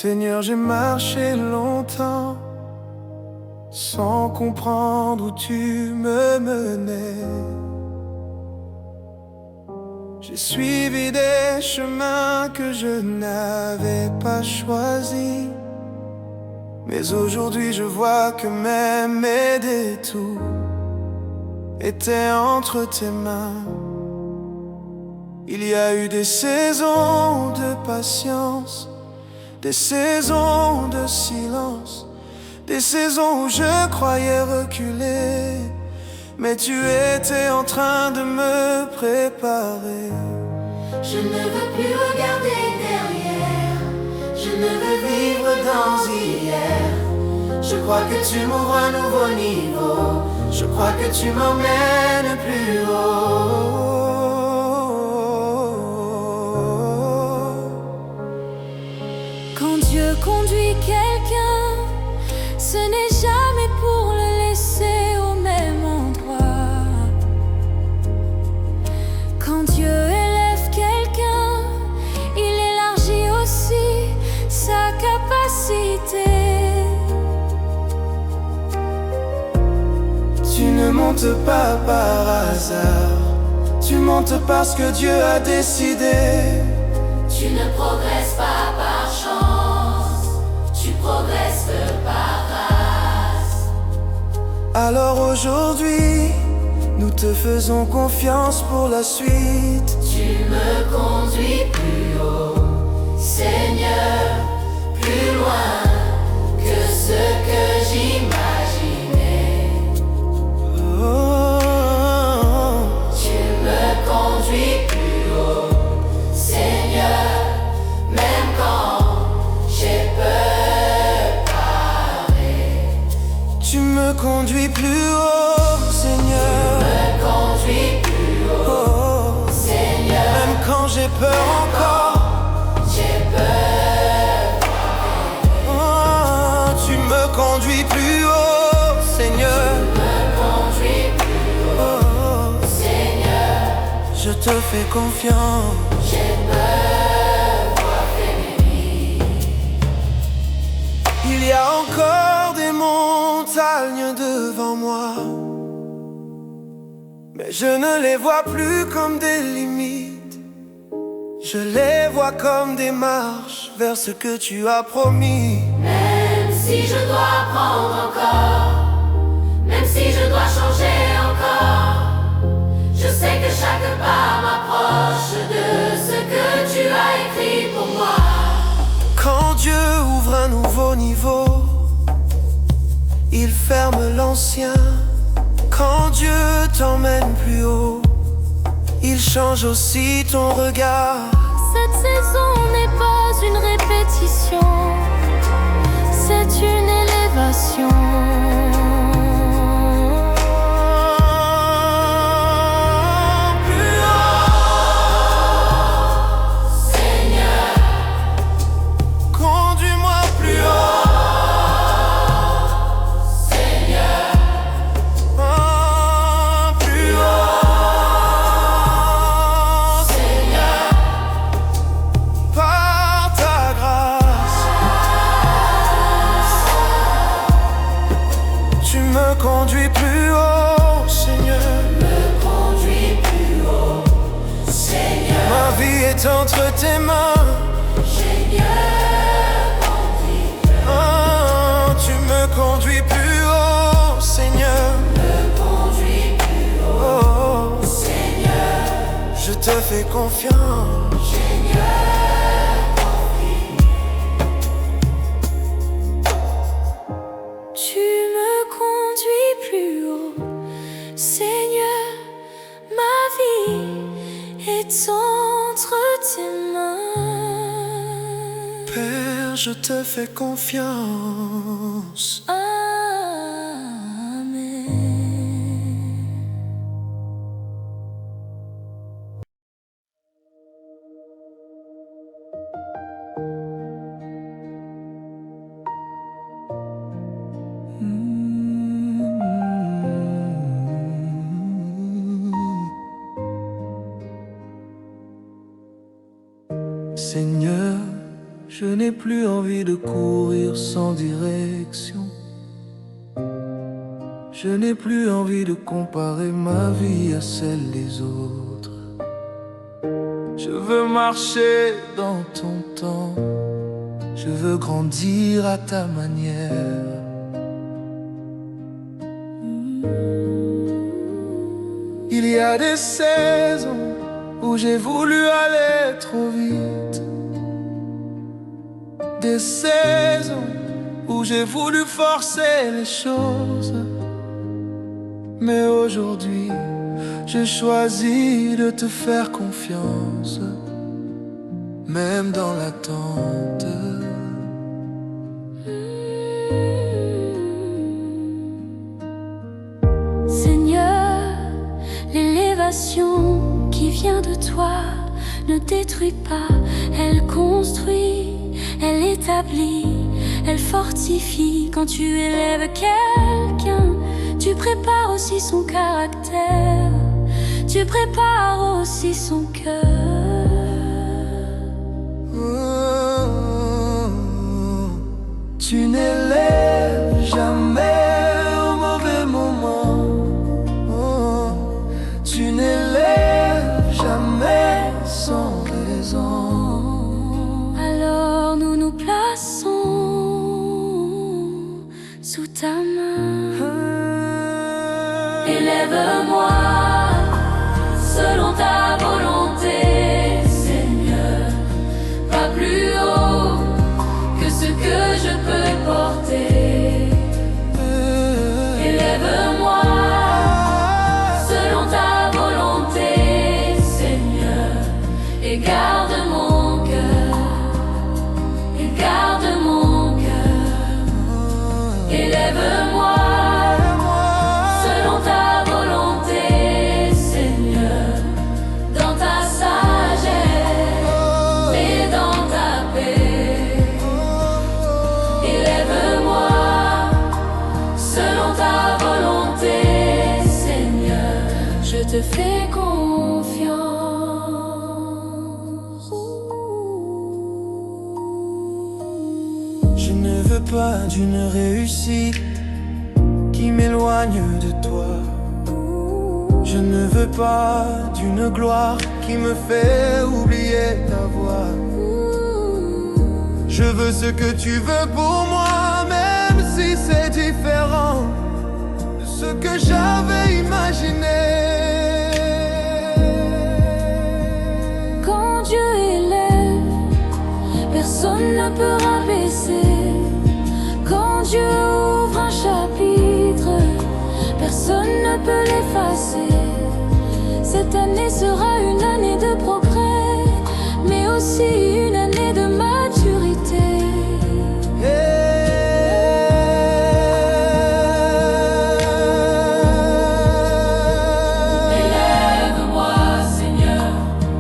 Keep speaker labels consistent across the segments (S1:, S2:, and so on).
S1: Seigneur, j'ai marché longtemps sans comprendre où tu me menais. J'ai suivi des chemins que je n'avais pas choisis. Mais aujourd'hui je vois que même mes détours étaient entre tes mains. Il y a eu des saisons de patience, des saisons de silence, des saisons où je croyais reculer, mais tu étais en train de me préparer.
S2: Je ne veux plus regarder derrière, je ne veux vivre dans hier. Je crois que tu m'ouvres un nouveau niveau, je crois que tu m'emmènes plus haut.
S3: Quand Dieu conduit quelqu'un, ce n'est jamais pour le laisser au même endroit. Quand Dieu élève quelqu'un, il élargit aussi sa capacité.
S1: Tu ne montes pas par hasard, tu montes parce que Dieu a décidé.
S2: Tu ne progresses pas par chance, tu progresses par grâce.
S1: Alors aujourd'hui, nous te faisons confiance pour la suite.
S2: Tu me conduis plus haut, Seigneur, plus loin que ce que j'imaginais.
S1: Oh,
S2: Tu me conduis plus haut, Seigneur, même quand j'ai peur.
S1: tu me conduis plus haut, Seigneur.
S2: Me conduis plus haut,
S1: Oh,
S2: Seigneur,
S1: même quand j'ai peur encore.
S2: j'ai peur.
S1: Oh, tu me conduis plus haut, Seigneur.
S2: Me conduis plus haut,
S1: Oh,
S2: Seigneur,
S1: je te fais confiance.
S2: j'ai peur, vois fainéant.
S1: Il y a encore des montagnes devant moi, mais je ne les vois plus comme des limites. Je les vois comme des marches vers ce que tu as promis.
S2: Même si je dois apprendre encore, même si je dois changer encore, je sais que chaque pas m'approche de ce que tu as écrit pour moi.
S1: Quand Dieu ouvre un nouveau niveau, il ferme l'ancien. Quand Dieu t'emmène plus haut, il change aussi ton regard.
S3: Cette saison n'est pas une répétition, c'est une élévation.
S1: Plus haut,
S2: Seigneur,
S1: conduis-moi plus haut.
S2: Seigneur,
S1: Oh, plus haut,
S2: Seigneur,
S1: par ta grâce. Tu me conduis plus haut, Seigneur.
S2: me conduis plus haut, Seigneur,
S1: Ma vie est entre tes mains.
S2: Seigneur,
S1: Oh, tu me conduis plus haut, Seigneur.
S2: me conduis plus haut,
S1: Oh,
S2: Seigneur,
S1: je te fais confiance.
S3: Tu me conduis plus haut, Seigneur, ma vie est entre tes mains.
S1: Père, je te fais confiance.
S3: Amen.
S1: Seigneur, je n'ai plus envie de courir sans direction. Je n'ai plus envie de comparer ma vie à celle des autres. Je veux marcher dans ton temps. Je veux grandir à ta manière. Il y a des saisons où j'ai voulu aller trop vite. Des saisons où j'ai voulu forcer les choses. Mais aujourd'hui, j'ai choisi de te faire confiance, même dans l'attente.
S3: Seigneur, l'élévation qui vient de toi ne détruit pas, elle construit, elle établit, elle fortifie. Quand tu élèves quelqu'un, tu prépares aussi son caractère, tu prépares aussi son cœur.
S1: Tu n'élèves jamais au mauvais moment. Tu n'élèves jamais sans raison.
S3: Alors nous nous plaçons sous ta main. Élève-moi selon ta volonté, Seigneur, pas plus haut que ce que je peux porter. Élève-moi selon ta volonté, Seigneur, et garde mon cœur, et garde mon cœur. Élève-moi selon ta volonté, Seigneur, dans ta sagesse et dans ta paix. Élève-moi selon ta volonté, Seigneur, je te fais confiance.
S1: Je ne veux pas d'une réussite qui m'éloigne de toi. Je ne veux pas d'une gloire qui me fait oublier ta voix. Je veux ce que tu veux pour moi, même si c'est différent de ce que j'avais imaginé.
S3: Quand Dieu élève, personne ne peut rabaisser. Quand Dieu ouvre un chapitre, personne ne peut l'effacer. Cette année sera une année de progrès, mais aussi une année de maturité. Élève-moi, Seigneur,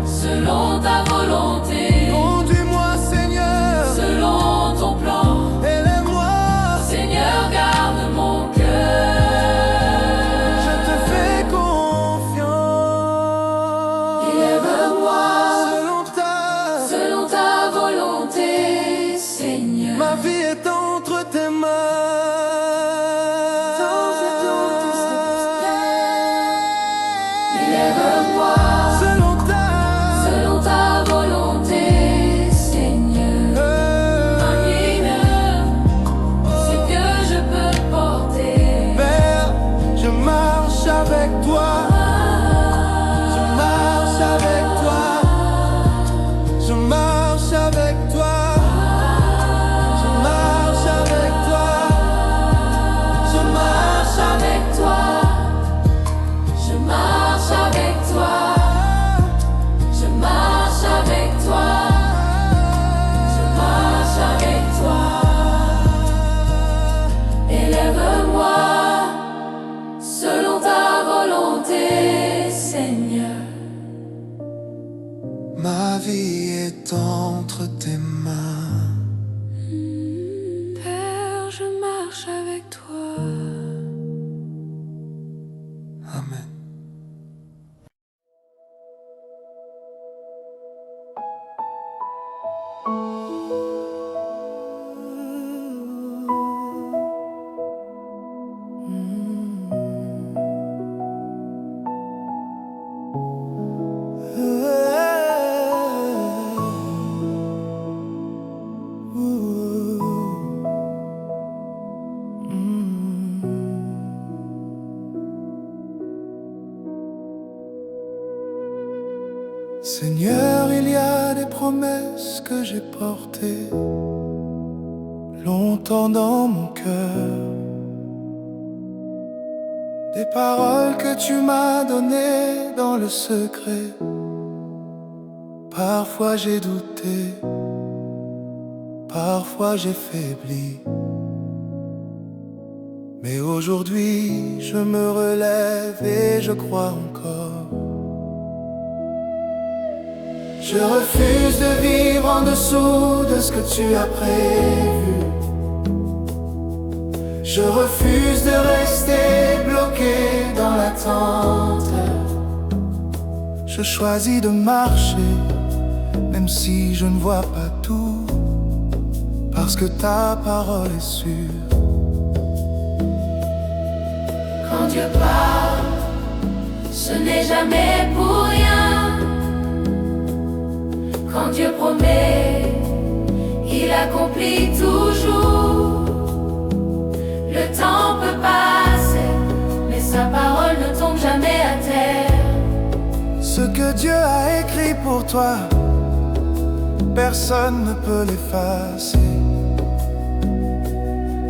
S3: selon ta volonté.
S1: Conduis-moi, Seigneur,
S3: Selon ton plan,
S1: élève-moi.
S3: Seigneur, garde mon cœur.
S1: Je te fais confiance.
S3: Élève-moi
S1: Selon ta
S3: volonté, Seigneur.
S1: ma vie est entre tes mains.
S3: Élève-moi
S1: Selon
S3: ta volonté, Seigneur. Rien c'est que je peux porter.
S1: Père, je marche avec toi. Je marche avec toi. Je marche avec toi. Je marche avec toi. Je marche
S3: Avec toi, je marche avec toi. Je marche avec toi. Je marche avec toi. Élève-moi selon ta volonté, Seigneur.
S1: Ma vie est entre tes mains.
S3: Père, je marche avec toi.
S1: Amen. j'ai porté longtemps dans mon cœur. Des paroles que tu m'as données dans le secret. Parfois j'ai douté, parfois j'ai faibli. Mais aujourd'hui je me relève et je crois encore. Je refuse de vivre en dessous de ce que tu as prévu. Je refuse de rester bloqué dans l'attente. Je choisis de marcher, même si je ne vois pas tout, parce que ta parole est sûre.
S3: Quand Dieu parle, ce n'est jamais pour rien. Quand Dieu promet, il accomplit toujours. Le temps peut passer, mais sa parole ne tombe jamais à terre.
S1: Ce que Dieu a écrit pour toi, personne ne peut l'effacer.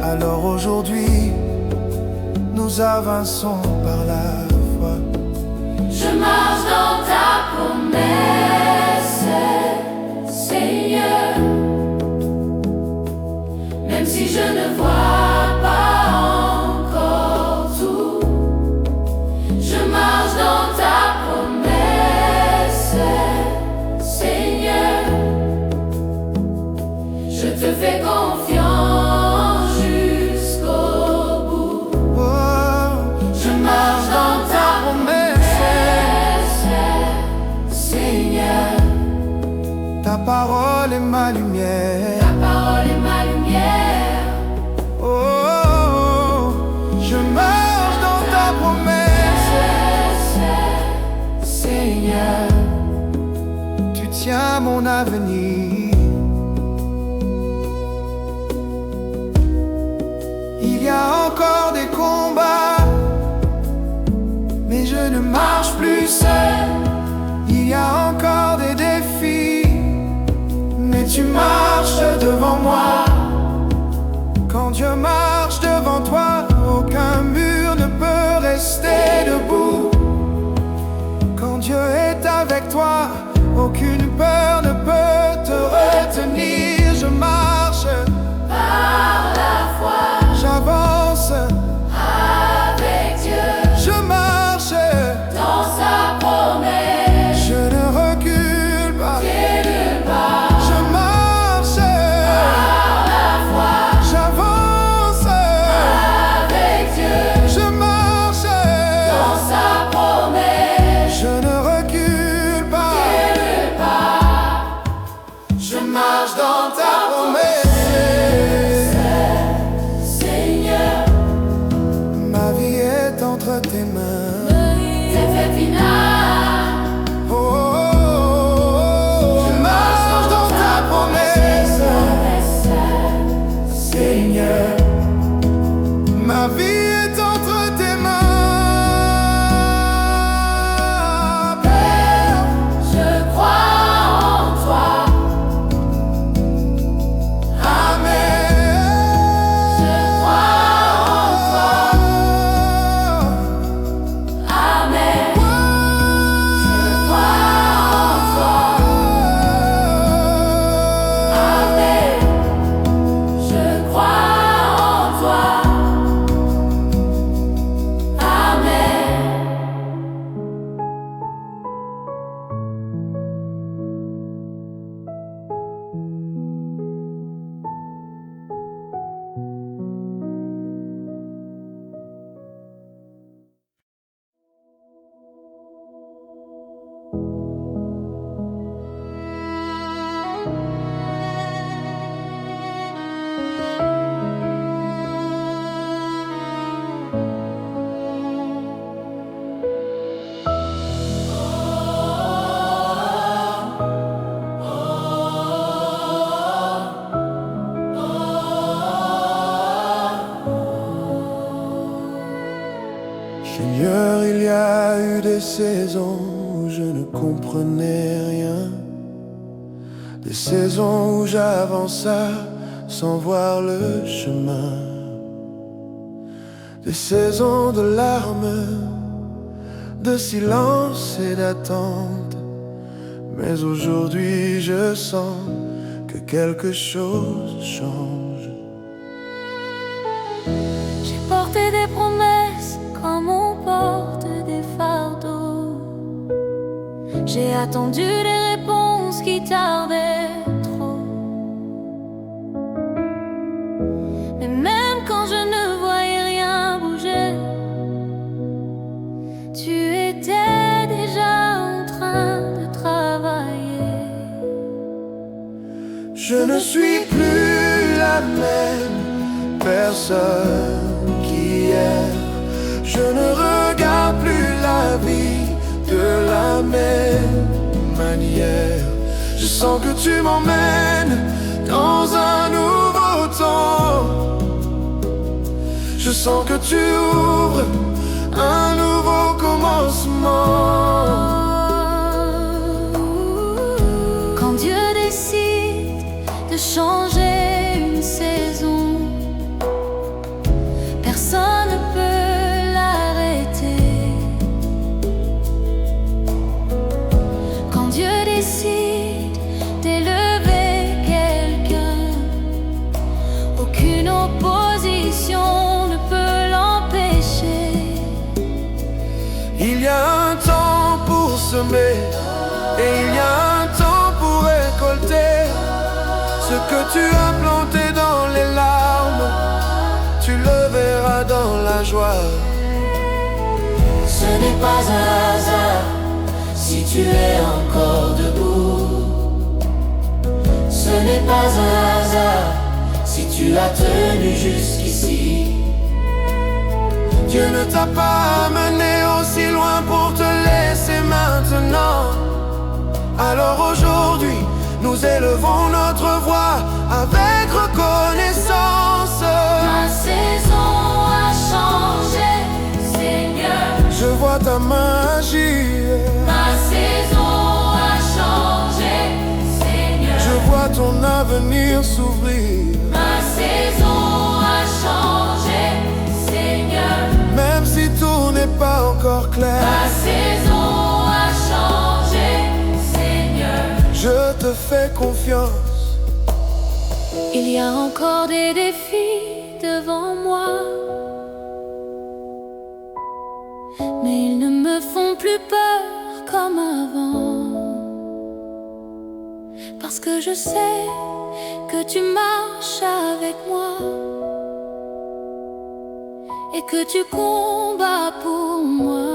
S1: Alors aujourd'hui, nous avançons par la foi.
S3: Je marche dans ta promesse, Seigneur. Même si je ne vois pas encore tout, je marche dans ta promesse, Seigneur. Je te fais confiance jusqu'au bout.
S1: Oh, je marche dans ta promesse,
S3: Seigneur.
S1: ta parole est ma lumière.
S3: Ta parole est ma lumière.
S1: Oh, je marche dans ta promesse,
S3: Seigneur.
S1: tu tiens mon avenir. Il y a encore des combats, mais je ne marche plus seul. Il y a encore des défis, mais tu marches devant moi. Quand Dieu marche devant toi, aucun mur ne peut rester debout. Quand Dieu est avec toi, aucune peur ne peut te retenir. Je marche
S3: Par la foi,
S1: j'avance,
S3: avec Dieu,
S1: je marche,
S3: dans sa promesse,
S1: je ne recule pas.
S3: nulle part.
S1: Je marche,
S3: Par la foi,
S1: j'avance,
S3: avec Dieu,
S1: je marche,
S3: dans sa promesse,
S1: je ne recule pas.
S3: nulle part.
S1: Je marche dans ta promesse,
S3: Seigneur,
S1: ma vie est entre tes mains.
S3: c'est fait final.
S1: Oh, oh, oh, je marche dans ta promesse, Seigneur. Ma vie est entre tes mains, Père.
S3: Je crois en toi.
S1: Amen.
S3: Je crois en toi. Amen. Je crois en toi. Amen. Je crois en toi. Amen.
S1: Seigneur, il y a eu des saisons où je ne comprenais rien. Des saisons où j'avançais sans voir le chemin. Des saisons de larmes, de silence et d'attente. Mais aujourd'hui je sens que quelque chose change.
S3: J'ai porté des promesses comme on porte des fardeaux. J'ai attendu des réponses qui tardaient trop. Mais même quand je ne voyais rien bouger, tu étais déjà en train de travailler.
S1: Je ne suis plus la même personne qu'hier. Je ne regarde plus la vie de la même manière. Je sens que tu m'emmènes dans un nouveau temps. Je sens que tu ouvres un nouveau commencement.
S3: Quand Dieu décide de changer une saison, personne ne peut l'arrêter. Quand Dieu décide d'élever quelqu'un, aucune opposition ne peut l'empêcher.
S1: Il y a un temps pour semer et il y a un temps pour récolter. Ce que tu as planté dans les larmes, tu le verras dans la joie.
S2: Ce n'est pas un hasard si tu es encore debout. Ce n'est pas un hasard si tu as tenu jusqu'ici.
S1: Dieu ne t'a pas amené aussi loin pour te laisser maintenant. Alors aujourd'hui, nous élevons notre voix avec reconnaissance.
S3: Ma saison a changé, Seigneur.
S1: Je vois ta main agir.
S3: Ma saison a changé, Seigneur.
S1: Je vois ton avenir s'ouvrir.
S3: Ma saison a changé, Seigneur.
S1: Même si tout n'est pas encore clair,
S3: Ma saison a changé, Seigneur.
S1: je te fais confiance.
S3: Il y a encore des défis devant moi, mais ils ne me font plus peur comme avant. Parce que je sais que tu marches avec moi et que tu combats pour moi.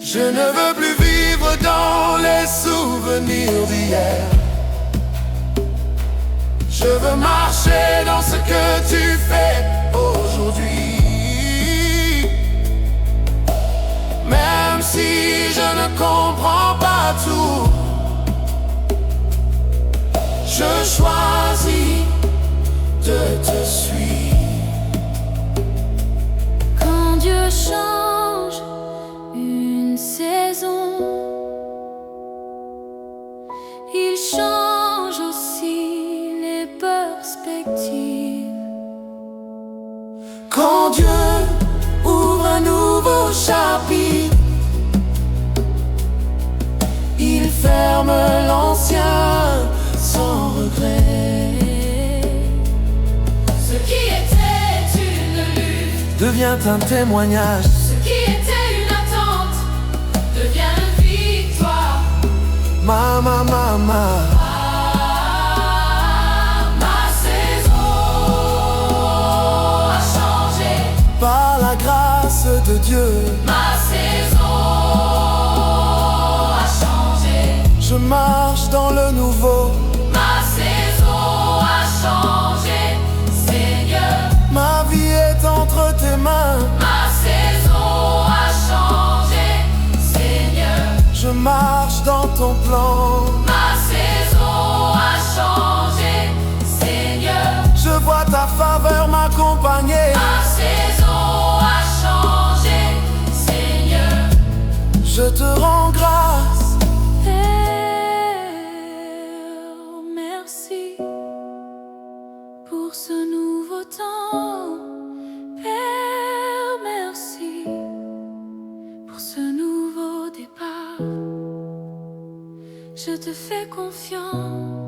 S1: Je ne veux plus vivre dans les souvenirs d'hier. Je veux marcher dans ce que tu fais aujourd'hui. Même si je ne comprends pas tout, je choisis de te suivre.
S3: Quand Dieu change une saison, il change aussi les perspectives.
S1: Quand Dieu ouvre un nouveau chapitre, il ferme l'ancien sans regret.
S3: Ce qui était une lutte
S1: Devient un témoignage.
S3: Ce qui était une attente devient une victoire.
S1: Mama, mama.
S3: Ma saison a changé.
S1: Par la grâce de Dieu,
S3: Ma saison a changé.
S1: je marche dans le nouveau.
S3: Ma saison a changé, Seigneur.
S1: Ma vie est entre tes mains.
S3: Ma saison a changé, Seigneur.
S1: Je marche dans ton plan.
S3: Ma saison pour ce nouveau temps. Père, merci pour ce nouveau départ. Je te fais confiance.